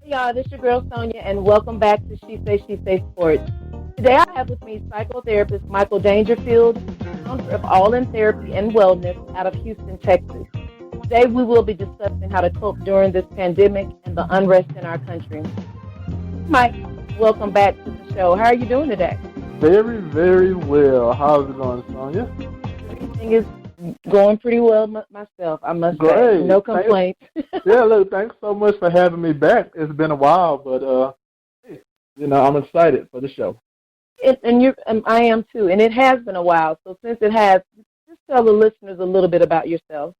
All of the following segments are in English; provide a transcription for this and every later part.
Hey y'all, this is your girl Sonia, and welcome back to She Say Sports. Today I have with me psychotherapist Michael Dangerfield, founder of All in Therapy and Wellness out of Houston, Texas. Today we will be discussing how to cope during this pandemic and the unrest in our country. Mike, welcome back to the show. How are you doing today? Very, very well. How's it going, Sonia? Everything is going pretty well myself, I must say. Great. No complaints. Yeah, look, thanks so much for having me back. It's been a while, but hey, I'm excited for the show. I am too, and it has been a while. So since it has, just tell the listeners a little bit about yourself.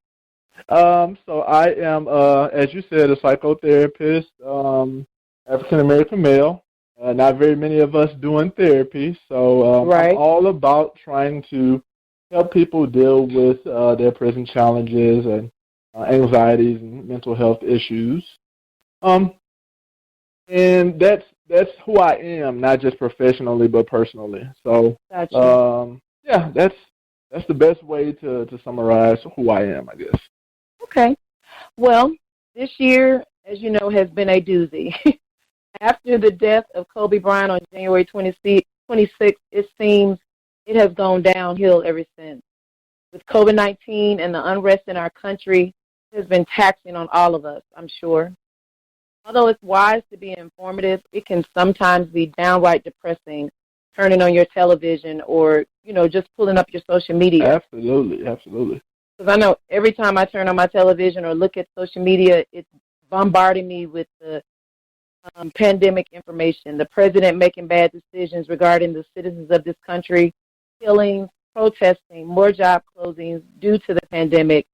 So I am, as you said, a psychotherapist, African American male. Not very many of us doing therapy, so Right. I'm all about trying to help people deal with their present challenges and anxieties and mental health issues. Um, and that's who I am, not just professionally but personally. So, Gotcha. yeah, that's the best way to summarize who I am, I guess. Okay. Well, this year, as you know, has been a doozy. After the death of Kobe Bryant on January 26th, it seems it has gone downhill ever since. With COVID-19 and the unrest in our country, it has been taxing on all of us, I'm sure. Although it's wise to be informative, it can sometimes be downright depressing, turning on your television or, just pulling up your social media. Absolutely, absolutely. Because I know every time I turn on my television or look at social media, it's bombarding me with the pandemic information, the president making bad decisions regarding the citizens of this country, killings, protesting, more job closings due to the pandemic,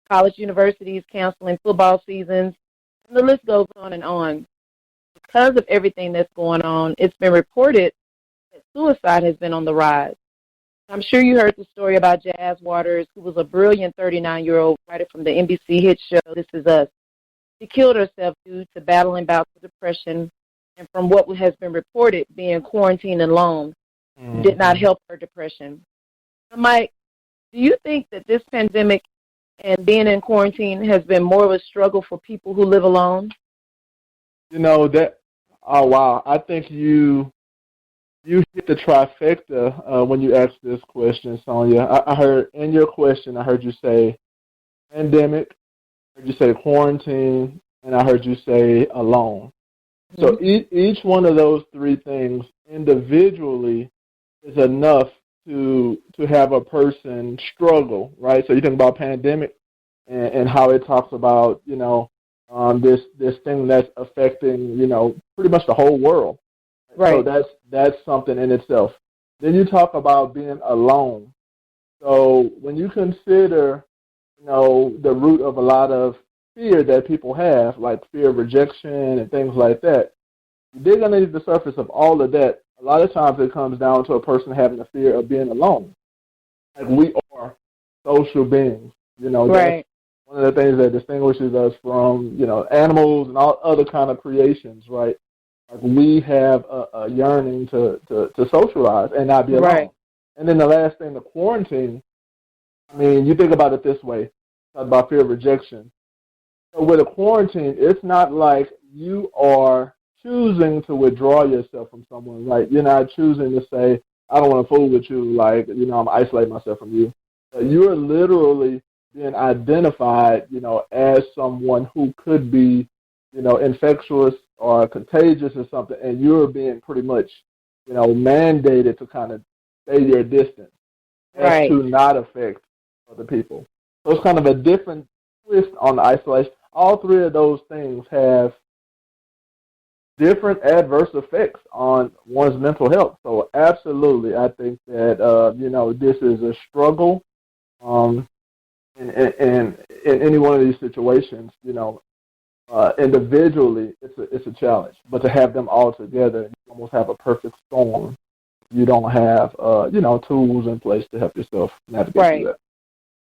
college universities canceling football seasons, and the list goes on and on. Because of everything that's going on, it's been reported that suicide has been on the rise. I'm sure you heard the story about Jazz Waters, who was a brilliant 39-year-old writer from the NBC hit show This Is Us. She killed herself due to battling bouts of depression, and from what has been reported, being quarantined alone did not help her depression. So Mike, do you think that this pandemic and being in quarantine has been more of a struggle for people who live alone? That. Oh wow! I think you hit the trifecta when you asked this question, Sonia. I heard in your question, I heard you say pandemic, I heard you say quarantine, and I heard you say alone. Mm-hmm. So each one of those three things individually is enough to have a person struggle, right? So you think about pandemic and how it talks about, this thing that's affecting, pretty much the whole world. Right. So that's something in itself. Then you talk about being alone. So when you consider, the root of a lot of fear that people have, like fear of rejection and things like that, you dig underneath the surface of all of that, a lot of times it comes down to a person having a fear of being alone. Like we are social beings. Right. That's one of the things that distinguishes us from, animals and all other kind of creations, right? Like we have a yearning to socialize and not be alone. Right. And then the last thing, the quarantine, I mean, you think about it this way, about fear of rejection. So with a quarantine, it's not like you are choosing to withdraw yourself from someone, right? You're not choosing to say, I don't want to fool with you, like, I'm isolating myself from you. But you're literally being identified, as someone who could be, infectious or contagious or something, and you're being pretty much, mandated to kind of stay your distance as to not affect other people. So it's kind of a different twist on the isolation. All three of those things have different adverse effects on one's mental health. So absolutely, I think that, this is a struggle in any one of these situations, individually, it's a challenge. But to have them all together, you almost have a perfect storm. You don't have, tools in place to help yourself navigate through that.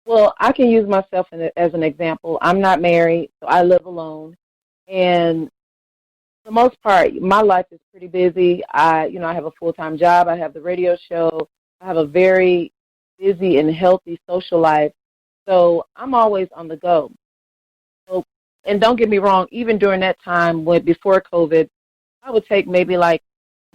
Well, I can use myself as an example. I'm not married, so I live alone. And for the most part, my life is pretty busy. I have a full-time job. I have the radio show. I have a very busy and healthy social life. So I'm always on the go. So and don't get me wrong, even during that time before COVID, I would take maybe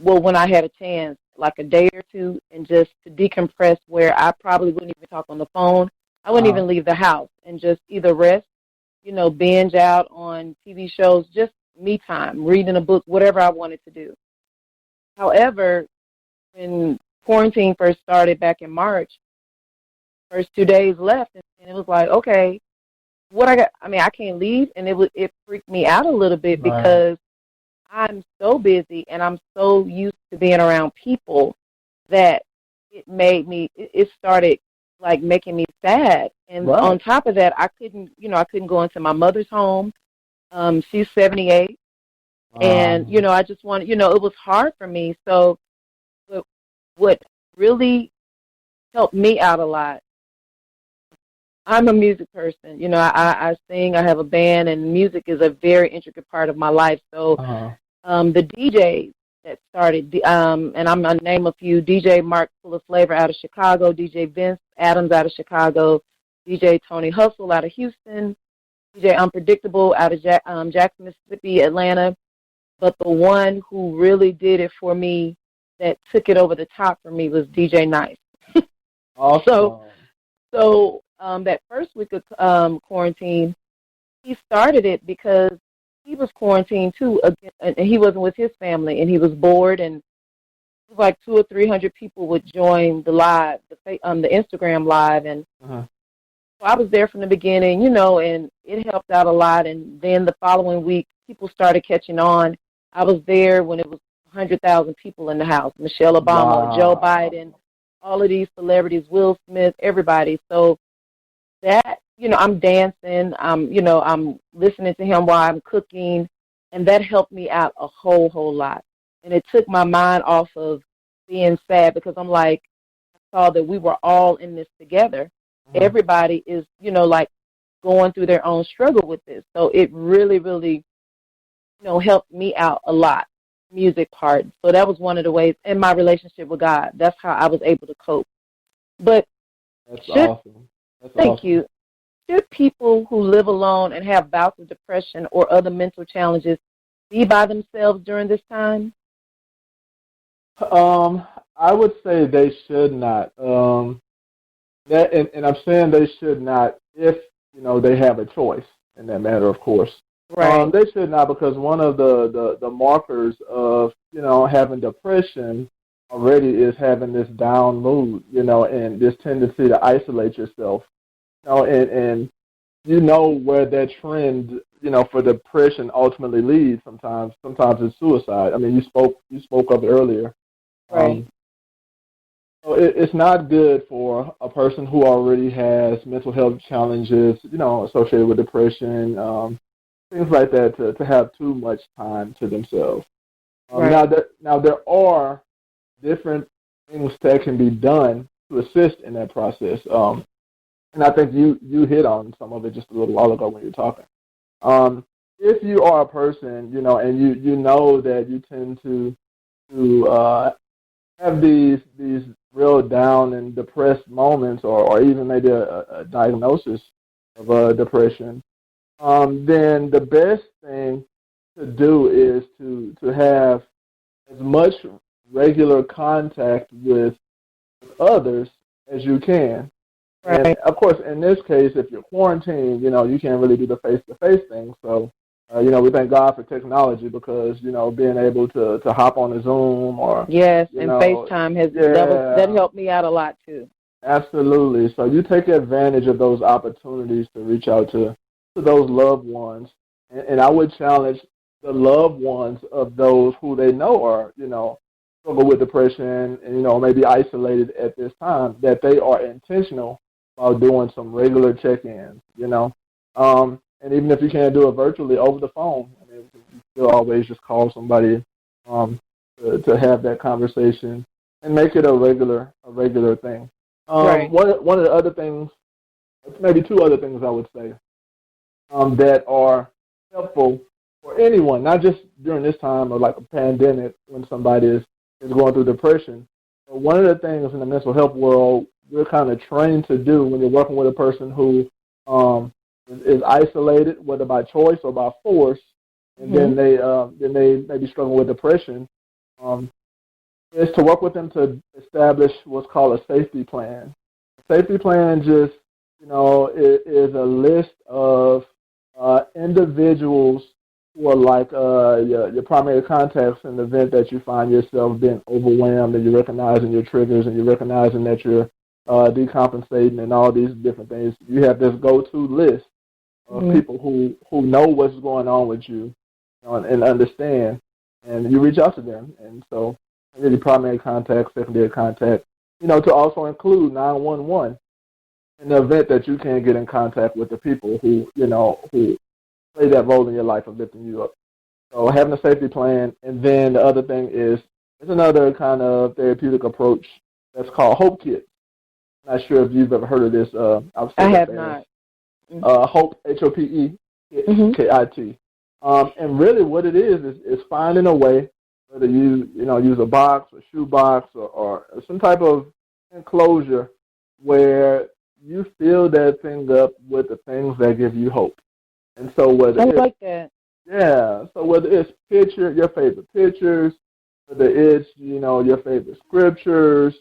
when I had a chance, like a day or two, and just to decompress where I probably wouldn't even talk on the phone. I wouldn't even leave the house and just either rest, binge out on TV shows, just me time, reading a book, whatever I wanted to do. However, when quarantine first started back in March, first 2 days left, and it was like, okay, what I got? I mean, I can't leave, and it freaked me out a little bit because I'm so busy and I'm so used to being around people that it started like making me sad. And on top of that, I couldn't go into my mother's home. She's 78, and I just wanted, it was hard for me. So what really helped me out a lot, I'm a music person. I sing, I have a band, and music is a very intricate part of my life. So the DJs that started, and I'm going to name a few, DJ Mark Full of Flavor out of Chicago, DJ Vince Adams out of Chicago, DJ Tony Hustle out of Houston, DJ Unpredictable out of Jackson, Mississippi, Atlanta. But the one who really did it for me, that took it over the top for me, was DJ Nice. Awesome. So that first week of quarantine, he started it because he was quarantined too, and he wasn't with his family, and he was bored, and it was like 200 or 300 people would join the live, the Instagram live, and so I was there from the beginning, and it helped out a lot. And then the following week, people started catching on. I was there when it was 100,000 people in the house. Michelle Obama, Joe Biden, all of these celebrities, Will Smith, everybody. So that, I'm dancing, I'm listening to him while I'm cooking, and that helped me out a whole lot. And it took my mind off of being sad, because I'm like, I saw that we were all in this together. Everybody is, going through their own struggle with this. So it really, really, helped me out a lot, music part. So that was one of the ways, in my relationship with God, that's how I was able to cope. But that's awesome. Thank you. Should people who live alone and have bouts of depression or other mental challenges be by themselves during this time? I would say they should not. And I'm saying they should not if, they have a choice in that matter, of course. Right. They should not, because one of the markers of, having depression already is having this down mood, and this tendency to isolate yourself. And where that trend, for depression ultimately leads sometimes. Sometimes it's suicide. I mean, you spoke of it earlier. Right. So it's not good for a person who already has mental health challenges, associated with depression, things like that, to have too much time to themselves. Right. Now there are different things that can be done to assist in that process. And I think you hit on some of it just a little while ago when you were talking. If you are a person, and you know that you tend to have these real down and depressed moments, or even maybe a diagnosis of depression, then the best thing to do is to have as much regular contact with others as you can. Right. And, of course, in this case, if you're quarantined, you can't really do the face-to-face thing. So, we thank God for technology, because, being able to hop on a Zoom or... Yes, and FaceTime that helped me out a lot, too. Absolutely. So you take advantage of those opportunities to reach out to those loved ones. And I would challenge the loved ones of those who they know are, struggle with depression and, maybe isolated at this time, that they are intentional about doing some regular check-ins, and even if you can't do it virtually, over the phone, I mean, you still always just call somebody to have that conversation and make it a regular thing. Right. One of the other things, maybe two other things I would say, that are helpful for anyone, not just during this time of like a pandemic when somebody is going through depression. But one of the things in the mental health world we're kind of trained to do when you're working with a person who is isolated, whether by choice or by force, and then they maybe struggle with depression, is to work with them to establish what's called a safety plan. A safety plan just, is a list of individuals who are like your primary contacts in the event that you find yourself being overwhelmed, and you're recognizing your triggers, and you're recognizing that you're decompensating and all these different things. You have this go-to list of people who know what's going on with you, and understand, and you reach out to them. And so really primary contact, secondary contact, to also include 911 in the event that you can't get in contact with the people who play that role in your life of lifting you up. So having a safety plan, and then the other thing is another kind of therapeutic approach that's called Hope Kit. Not sure if you've ever heard of this. I have not. Hope, HOPE, KIT. And really what it is finding a way, whether you use a box, a shoe box, or some type of enclosure where you fill that thing up with the things that give you hope. And so whether like that. Yeah. So whether it's your favorite pictures, whether it's your favorite scriptures,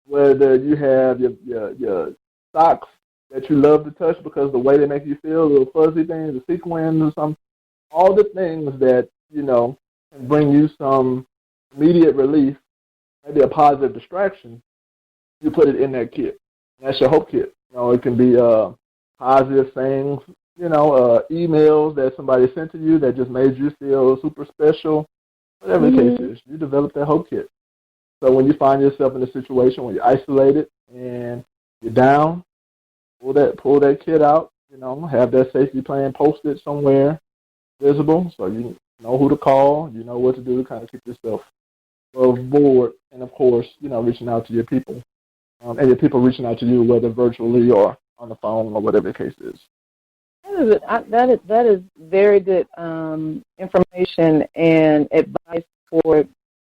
whether you have your socks that you love to touch because the way they make you feel, little fuzzy things, the sequins or something, all the things that can bring you some immediate relief, maybe a positive distraction, you put it in that kit. That's your Hope Kit. It can be positive things, emails that somebody sent to you that just made you feel super special. Whatever the case is, you develop that Hope Kit. So when you find yourself in a situation where you're isolated and you're down, pull that kit out, have that safety plan posted somewhere visible so you know who to call, you know what to do to kind of keep yourself above board, and of course, reaching out to your people. And your people reaching out to you, whether virtually or on the phone or whatever the case is. That is very good information and advice for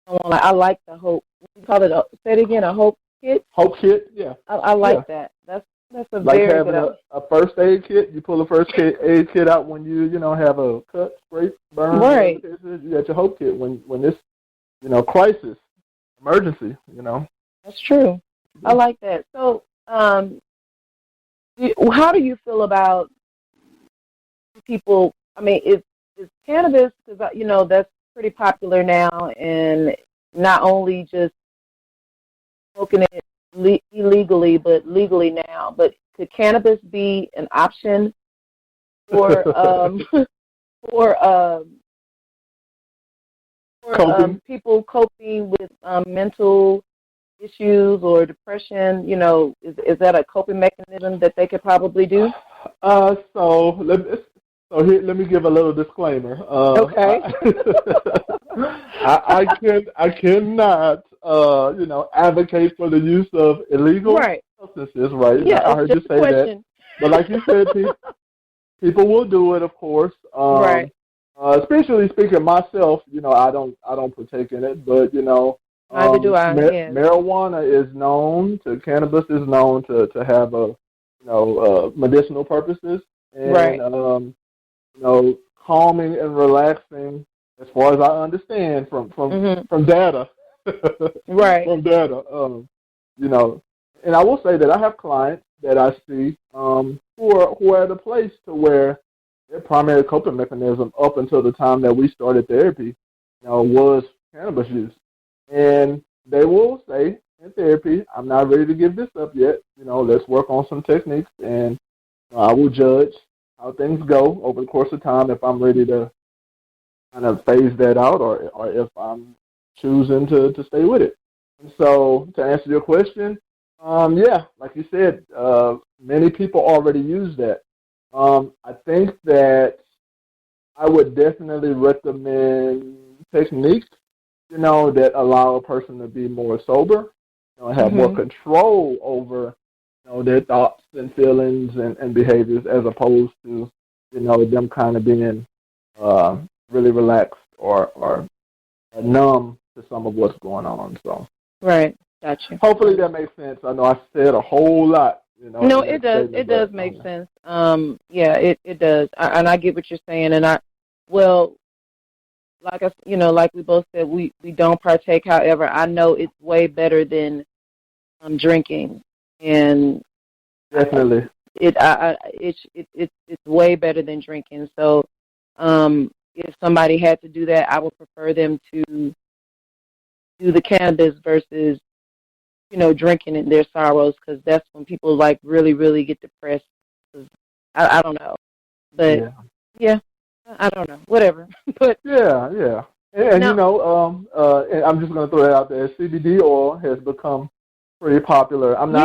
someone. I like the Hope. You call it say it again, a Hope Kit? Hope Kit, yeah. I like that. That's a like very having good. a first aid kit. You pull a first aid kit out when you have a cut, scrape, burn. Right. You got your Hope Kit when this crisis, emergency. That's true. I like that. So, how do you feel about people? I mean, is cannabis, because that's pretty popular now, and not only just smoking it illegally, but legally now. But could cannabis be an option for people coping with mental issues or depression? Is that a coping mechanism that they could probably do? So let me give a little disclaimer. Okay. I cannot advocate for the use of illegal substances, right? Yeah, I heard you say that. But like you said, people will do it, of course. Right. Especially speaking myself, I don't partake in it, but neither do I. Marijuana is known to, cannabis is known to have medicinal purposes, and calming and relaxing, as far as I understand from data. Right. From data, and I will say that I have clients that I see who are at a place to where their primary coping mechanism up until the time that we started therapy, was cannabis use. And they will say in therapy, I'm not ready to give this up yet. Let's work on some techniques, and I will judge how things go over the course of time if I'm ready to kind of phase that out or if I'm choosing to stay with it. And so to answer your question, like you said, many people already use that. I think that I would definitely recommend techniques, that allow a person to be more sober, have more control over, their thoughts and feelings and behaviors, as opposed to, them kind of being really relaxed or numb to some of what's going on. So right, gotcha. Hopefully that makes sense. I know I said a whole lot No, in it that does. statement. It does But make sense. Yeah, it does. And I get what you're saying. Well, like like we both said, we don't partake. However, I know it's way better than drinking, and I, definitely, it's way better than drinking. So, if somebody had to do that, I would prefer them to do the cannabis versus drinking in their sorrows, because that's when people like really, really get depressed. 'Cause I don't know, but yeah, yeah, I don't know, whatever. But yeah. And now, and I'm just going to throw that out there. CBD oil has become pretty popular. yeah, I'm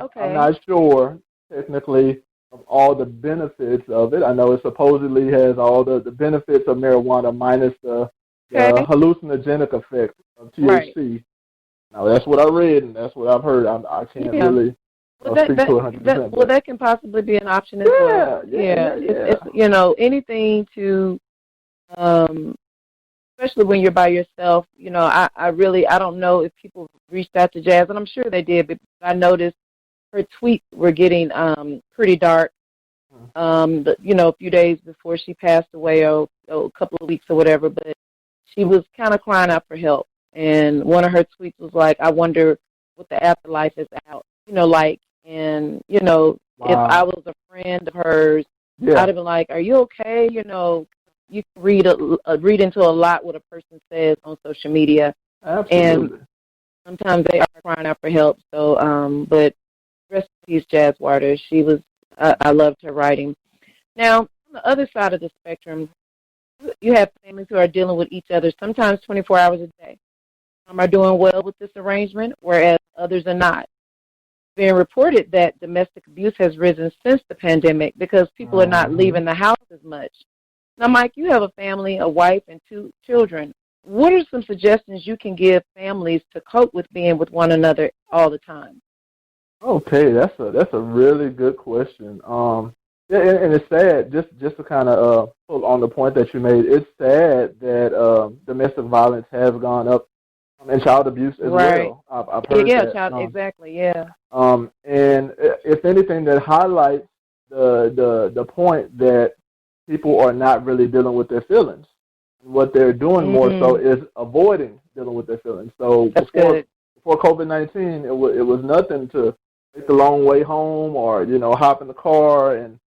okay, not sure technically of all the benefits of it. I know it supposedly has all the benefits of marijuana minus the okay, hallucinogenic effect of right, THC. Now that's what I read and that's what I've heard. I can't yeah. really Well, that speak that to it 100%, well, but that can possibly be an option as well. Yeah, yeah. it's anything to um, especially when you're by yourself. I don't know if people reached out to Jazz, and I'm sure they did, but I noticed her tweets were getting pretty dark. A few days before she passed away, or a couple of weeks or whatever, but she was kind of crying out for help. And one of her tweets was like, "I wonder what the afterlife is out, like." And if I Wow. was a friend of hers, I'd Yeah, have been like, "Are you okay?" You can read into a lot what a person says on social media, and absolutely. sometimes they are crying out for help. So, but rest in peace, Jazz Waters. She was, I loved her writing. Now, on the other side of the spectrum, you have families who are dealing with each other sometimes 24 hours a day. Some are doing well with this arrangement, whereas others are not. It's being reported that domestic abuse has risen since the pandemic because people are not Hmm. leaving the house as much. Now, Mike, you have a family, a wife, and 2 children. What are some suggestions you can give families to cope with being with one another all the time? Okay, that's a really good question. Yeah, and it's sad. Just to kind of pull on the point that you made, it's sad that domestic violence has gone up and child abuse as Right. well. I've Yeah, heard yeah, that. child, exactly, yeah. And if anything, that highlights the point that people are not really dealing with their feelings. What they're doing more so Mm, is avoiding dealing with their feelings. So that's good. before COVID-19, it was nothing to take the long way home or hop in the car and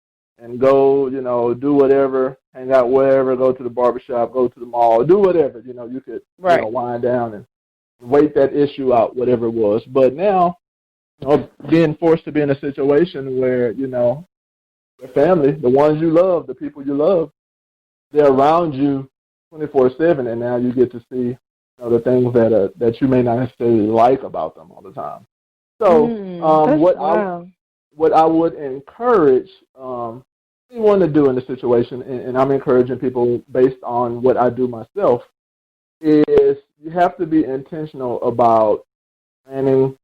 go do whatever, hang out wherever, go to the barbershop, go to the mall, do whatever you could Right. wind down and wait that issue out, whatever it was. But now being forced to be in a situation where your family, the ones you love, the people you love, they're around you 24/7, and now you get to see the things that you may not necessarily like about them all the time. So, That's wow. what I would encourage anyone to do in the situation, and I'm encouraging people based on what I do myself, is you have to be intentional about planning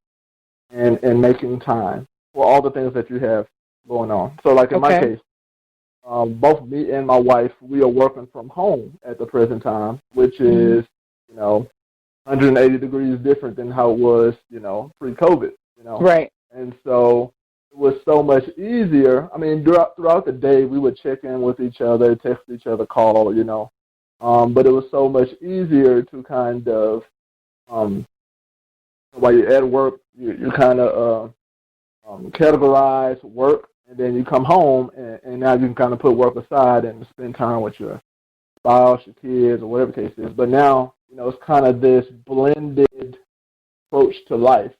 and making time for all the things that you have going on. So, like in my Okay. case, both me and my wife, we are working from home at the present time, which Hmm. is, 180 degrees different than how it was, pre-COVID. Right. And so it was so much easier. I mean, throughout the day, we would check in with each other, text each other, call. But it was so much easier to kind of, um, while you're at work, you kind of categorize work, and then you come home, and now you can kind of put work aside and spend time with your spouse, your kids, or whatever the case is. But now, it's kind of this blended approach to life,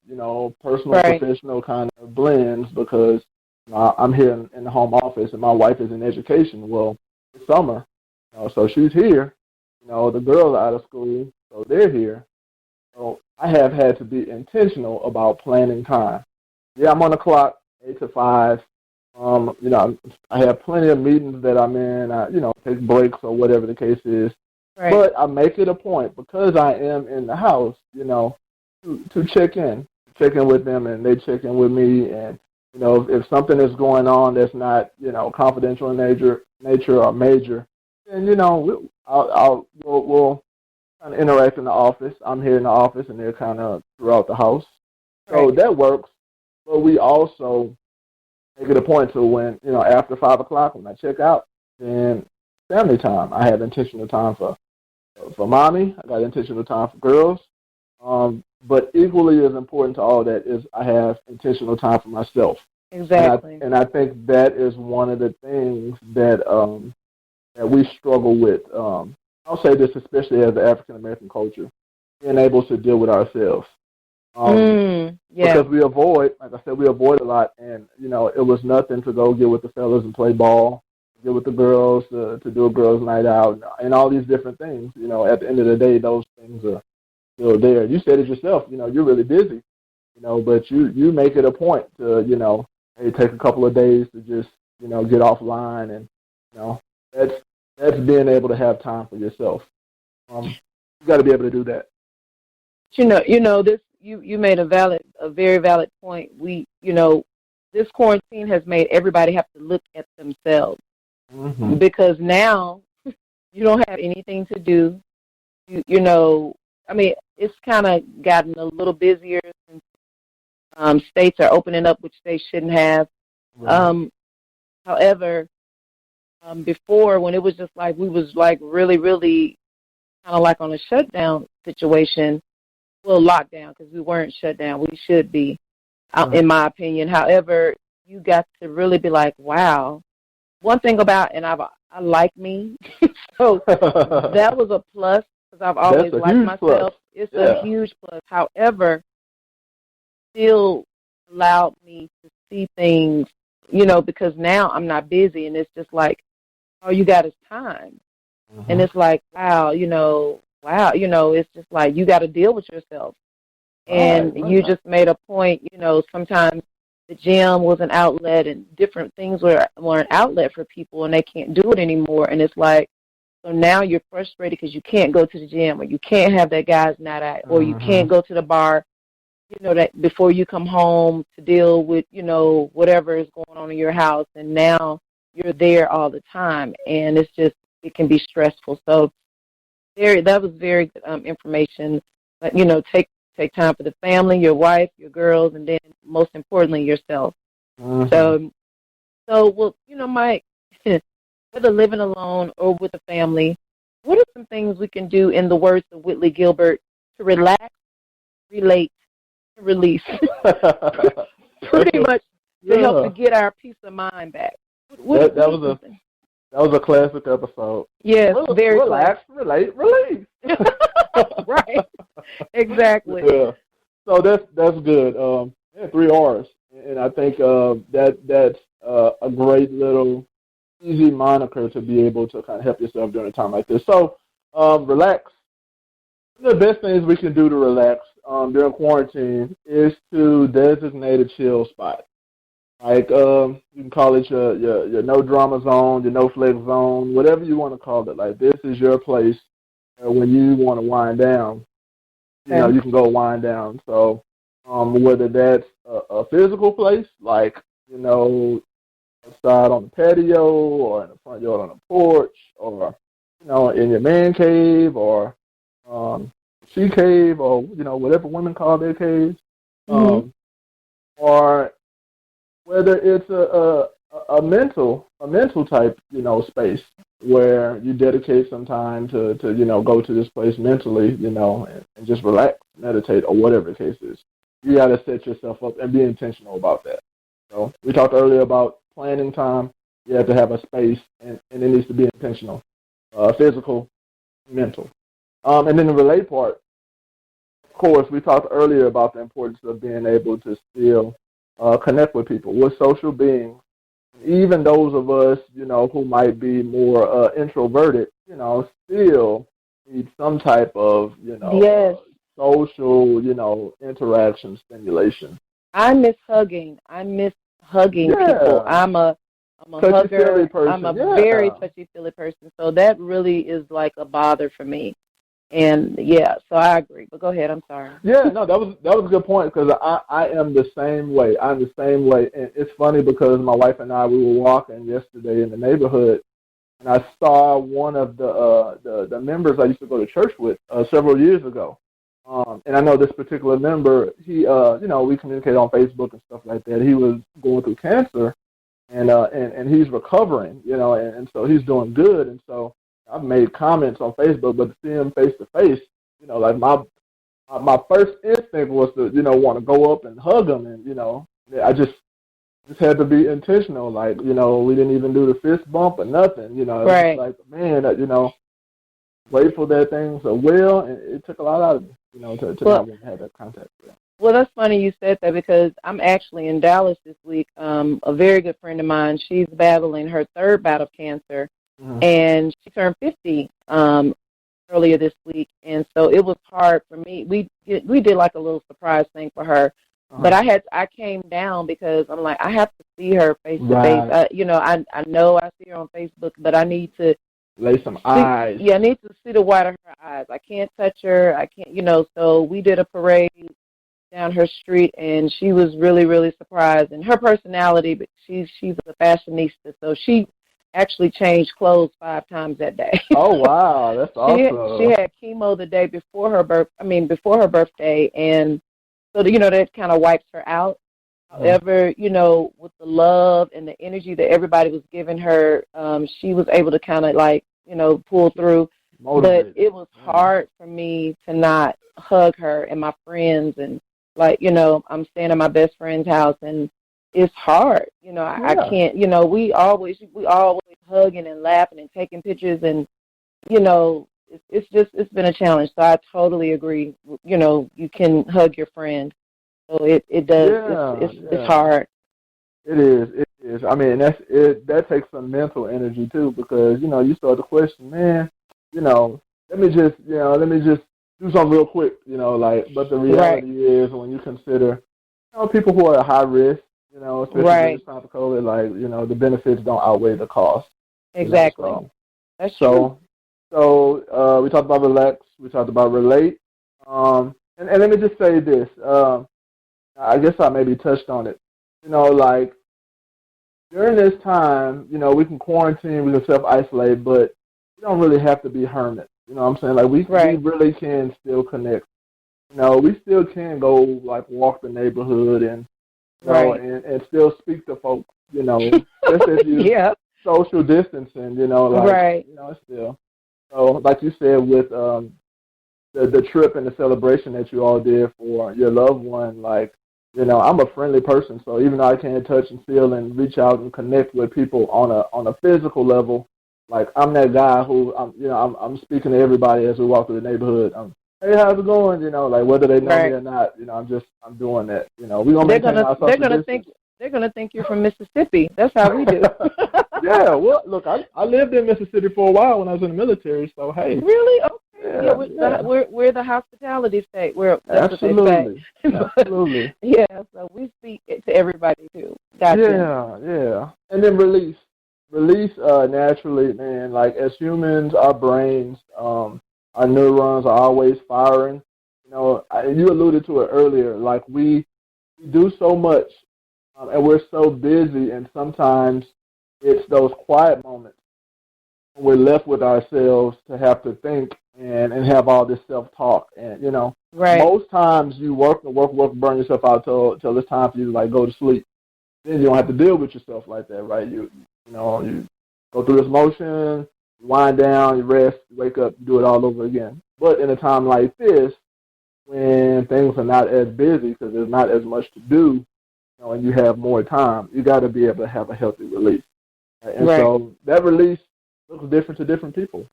personal, Right. professional kind of blends because I'm here in the home office and my wife is in education. Well, it's summer, so she's here. The girls are out of school, so they're here. So I have had to be intentional about planning time. Yeah, I'm on the clock, 8 to 5. I have plenty of meetings that I'm in. Take breaks or whatever the case is. Right. But I make it a point because I am in the house, to check in with them, and they check in with me. And if something is going on that's not confidential in nature or major, then we'll kind of interact in the office. I'm here in the office, and they're kind of throughout the house. So Right. that works. But we also make it a point to when, after 5 o'clock when I check out, then family time. I have intentional time for mommy. I got intentional time for girls. But equally as important to all that is I have intentional time for myself. Exactly. And I think that is one of the things that that we struggle with. I'll say this especially as the African American culture, being able to deal with ourselves. Because we avoid, like I said, we avoid a lot. And, it was nothing to go get with the fellas and play ball, get with the girls, to do a girls' night out, and all these different things. At the end of the day, those things are still there. You said it yourself, you're really busy, but you make it a point to, hey, take a couple of days to just, get offline. And, that's being able to have time for yourself. You got to be able to do that. This you made a very valid point. This quarantine has made everybody have to look at themselves because now you don't have anything to do. It's kind of gotten a little busier since states are opening up, which they shouldn't have. Right. However, before when it was just like we was like really, really kind of like on a shutdown situation. Well, lockdown, because we weren't shut down. We should be, in my opinion. However, you got to really be like, wow. One thing about, and I like me, so that was a plus, because I've always liked myself. Plus. It's a huge plus. However, still allowed me to see things, because now I'm not busy, and it's just like, all you got is time. And it's like, wow, it's just like you got to deal with yourself. And you just made a point, sometimes the gym was an outlet and different things were an outlet for people and they can't do it anymore. And it's like, so now you're frustrated because you can't go to the gym or you can't have that guy's night out or you can't go to the bar, that before you come home to deal with, whatever is going on in your house. And now you're there all the time. And it's just, it can be stressful. So that was very good information. But, take time for the family, your wife, your girls, and then most importantly, yourself. So, well, Mike, whether living alone or with a family, what are some things we can do, in the words of Whitley Gilbert, to relax, relate, and release? Pretty much to help to get our peace of mind back. That was a classic episode. Yes, very relax, relate, release. Right. Exactly. Yeah. So that's good. 3 R's, and I think that's a great little easy moniker to be able to kind of help yourself during a time like this. So relax. One of the best things we can do to relax during quarantine is to designate a chill spot. Like you can call it your no drama zone, your no flex zone, whatever you want to call it. Like, this is your place when you want to wind down. You can go wind down. So whether that's a physical place, like outside on the patio or in the front yard on the porch, or in your man cave or she cave, or whatever women call their caves, or whether it's a mental type space where you dedicate some time to go to this place mentally, and just relax, meditate, or whatever the case is. You got to set yourself up and be intentional about that. So we talked earlier about planning time. You have to have a space, and it needs to be intentional, physical, mental. And then the relate part, of course, we talked earlier about the importance of being able to still connect with people. We're social beings. Even those of us, who might be more introverted, still need some type of, social, interaction, stimulation. I miss hugging. People. I'm a hugger. I'm a very touchy-feely person. So that really is like a bother for me. And so I agree. But go ahead. I'm sorry. Yeah, no, that was a good point, because I am the same way. I'm the same way, and it's funny because my wife and I, we were walking yesterday in the neighborhood, and I saw one of the members I used to go to church with several years ago. And I know this particular member. He, we communicate on Facebook and stuff like that. He was going through cancer, and he's recovering, and so he's doing good. And so I've made comments on Facebook, but to see him face to face, like my first instinct was to, want to go up and hug him, and I just had to be intentional. Like, we didn't even do the fist bump or nothing. It was Right. like, man, grateful that things are well, and it took a lot out of me, to not even have that contact with him. Well, that's funny you said that because I'm actually in Dallas this week. A very good friend of mine, she's battling her third bout of cancer, and she turned 50 earlier this week, and so it was hard for me. We did like a little surprise thing for her, but I came down because I'm like, I have to see her face to face. I know I see her on Facebook, but I need to lay some eyes. Yeah, I need to see the white of her eyes. I can't touch her. I can't, So we did a parade down her street, and she was really, really surprised. And her personality, but she's a fashionista, so she actually changed clothes 5 times that day. Oh wow, that's awesome. She had chemo the day before her birthday, and so that kind of wipes her out. However, with the love and the energy that everybody was giving her, she was able to kind of pull through. Motivated. But it was hard for me to not hug her and my friends, and I'm staying at my best friend's house, and it's hard. I can't. We always hugging and laughing and taking pictures, and it's been a challenge. So I totally agree. You can hug your friend. So it does. Yeah, it's hard. It is. I mean, that takes some mental energy too, because you start to question, man. Let me just do something real quick. But the reality is, when you consider, people who are at high risk, especially in this time of COVID, the benefits don't outweigh the cost. Exactly. That's true. So we talked about relax. We talked about relate. And let me just say this. I guess I maybe touched on it. During this time, we can quarantine, we can self-isolate, but we don't really have to be hermits. You know what I'm saying? We really can still connect. We still can go, walk the neighborhood and, and still speak to folks, just if you social distancing, still. So, like you said, with the trip and the celebration that you all did for your loved one, I'm a friendly person, so even though I can't touch and feel and reach out and connect with people on a physical level, I'm that guy who I'm speaking to everybody as we walk through the neighborhood. Hey, how's it going? Whether they know me or not, I'm doing that. We're gonna maintain our social distance. They're gonna think you're from Mississippi. That's how we do. Yeah, well, look, I lived in Mississippi for a while when I was in the military, so hey. Really? Okay. Yeah, we're the hospitality state. Absolutely. Absolutely. Yeah, so we speak to everybody too. Gotcha. Yeah. And then release naturally, man. As humans, our brains, our neurons are always firing. You alluded to it earlier. We do so much, and we're so busy, and sometimes it's those quiet moments when we're left with ourselves to have to think and have all this self-talk. And, most times you work, burn yourself out till it's time for you to, go to sleep. Then you don't have to deal with yourself like that, right? You go through this motion, you wind down, you rest, you wake up, you do it all over again. But in a time like this, when things are not as busy because there's not as much to do, and you have more time, you got to be able to have a healthy release. And so that release looks different to different people.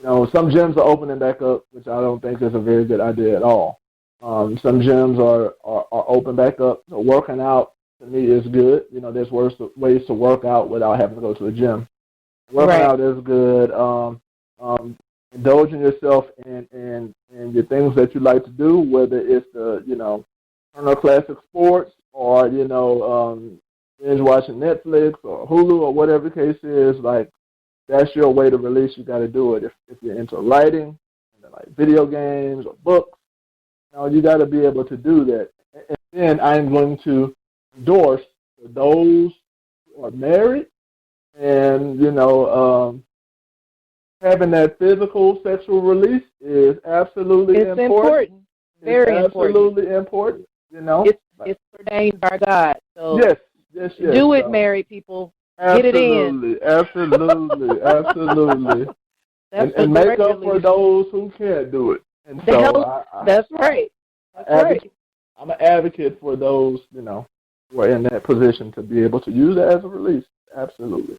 Some gyms are opening back up, which I don't think is a very good idea at all. Some gyms are open back up. So working out, to me, is good. There's ways to work out without having to go to a gym. Working out is good. Indulging yourself in your things that you like to do, whether it's turn on classic sports or, binge watching Netflix or Hulu or whatever the case is, that's your way to release. You got to do it. If you're into writing, video games or books, you got to be able to do that. And then I'm going to endorse for those who are married and, having that physical sexual release is absolutely important. Very important. Absolutely important. It's ordained by God. So yes. Yes. Do it, married people. Get it in. Absolutely. And make up for those who can't do it. And so that's right. I'm an advocate for those, who are in that position to be able to use it as a release. Absolutely.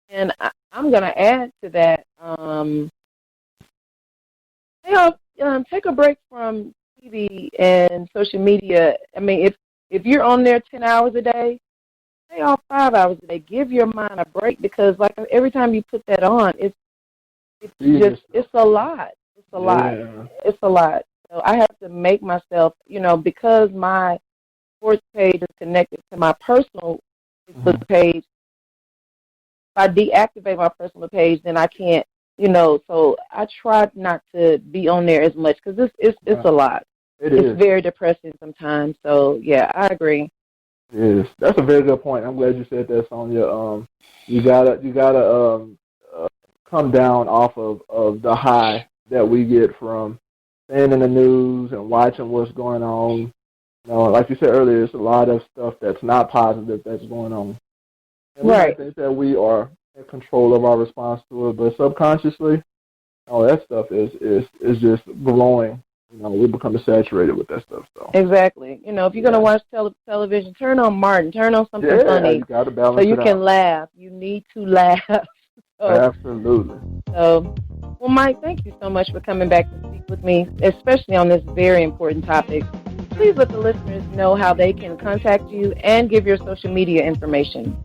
And I'm going to add to that. Take a break from TV and social media. I mean, if you're on there 10 hours a day, stay off 5 hours a day. Give your mind a break, because like every time you put that on, it's a lot. It's a lot. So I have to make myself, because my sports page is connected to my personal Facebook page. If I deactivate my personal page, then I can't, so I try not to be on there as much, because it's a lot. It's very depressing sometimes. So, yeah, I agree. Yes, that's a very good point. I'm glad you said that, Sonia. You gotta come down off of the high that we get from staying in the news and watching what's going on. Like you said earlier, there's a lot of stuff that's not positive that's going on. And we might think that we are in control of our response to it, but subconsciously, that stuff is just growing. We become saturated with that stuff. So exactly. If you're going to watch television, turn on Martin. Turn on something funny. You gotta balance so you can laugh. You need to laugh. Absolutely. So, well, Mike, thank you so much for coming back to speak with me, especially on this very important topic. Please let the listeners know how they can contact you and give your social media information.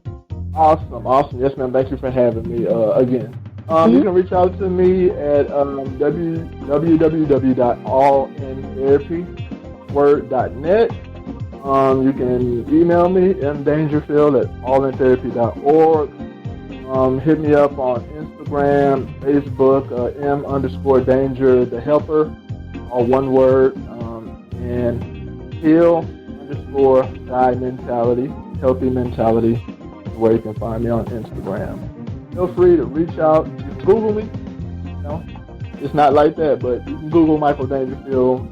Awesome. Yes, ma'am. Thank you for having me again. You can reach out to me at www.allintherapyword.net. You can email me, mdangerfield@allintherapy.org. Hit me up on Instagram, Facebook, m_danger the helper, all one word, and heal_die mentality, healthy mentality, where you can find me on Instagram. Feel free to reach out. You can Google me. It's not like that, but you can Google Michael Dangerfield,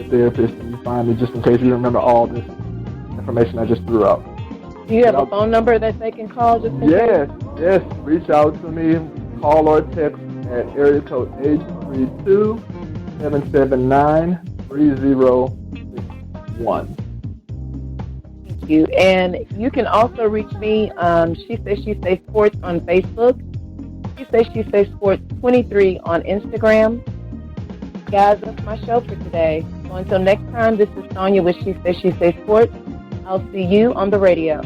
therapist, and you find me, just in case you remember all this information I just threw out. Do you have a phone number that they can call? Yes. Reach out to me. Call or text at area code 832-779-3061. Thank you. And you can also reach me, She Say Sports on Facebook. She Say Sports 23 on Instagram. Guys, that's my show for today. So until next time, this is Sonia with She Say Sports. I'll see you on the radio.